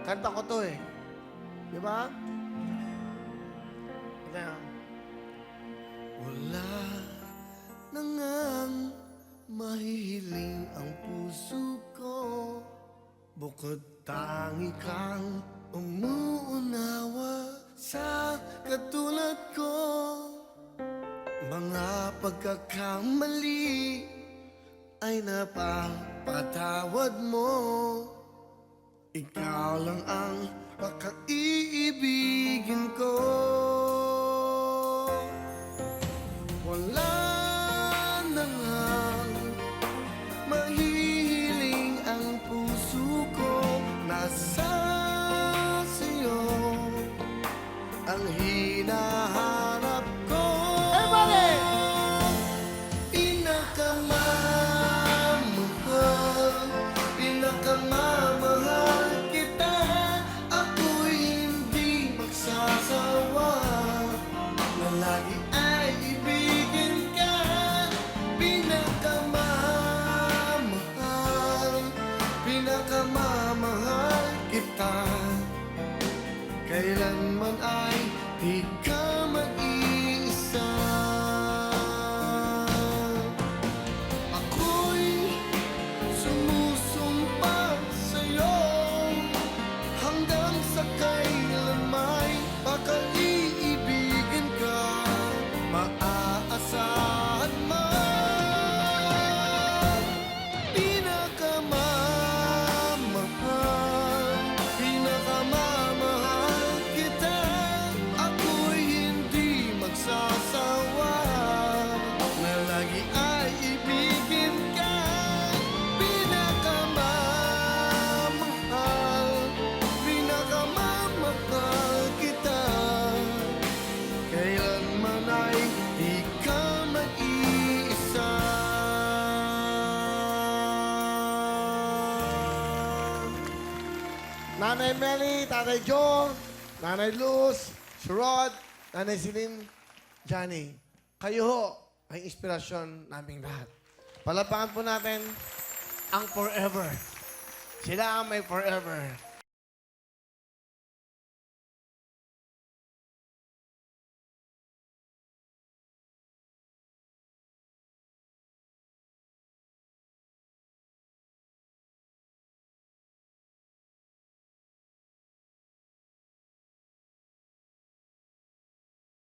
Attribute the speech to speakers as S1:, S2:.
S1: Kanta ko to eh. Di ba? Ito yan. Wala na ngang mahihiling ang puso ko, bukod tangi kang umuunawa sa katulad ko. Mga pagkakamali ay napapatawad mo. Ikaw lang ang pakaiibigin ko. Wala na ngang mahihiling ang puso ko. Nasa sa'yo ang hinahanap ko. Everybody! Pinakamamahal kita. Ako'y hindi magsasawa na lagi ay ibigin ka. Pinakamamahal kita. Kailanman ay di ka mag-iisa. Ako'y sumusumpa sa'yo hanggang sa kailanmay makaiibigin ka. Maaasahan man. Pinakamamahal kita. Ako'y hindi magsasawa na lagi ay ibigin ka. Pinakamamahal kita. Kailanman ay di ka mag-iisa. Nanay Melly, Tatay Joe, Nanay Luz, si Rod, Nanay Celine, Johnny. Kayo ho ay inspirasyon naming lahat. Palapakan po natin ang forever. Sila ang may forever.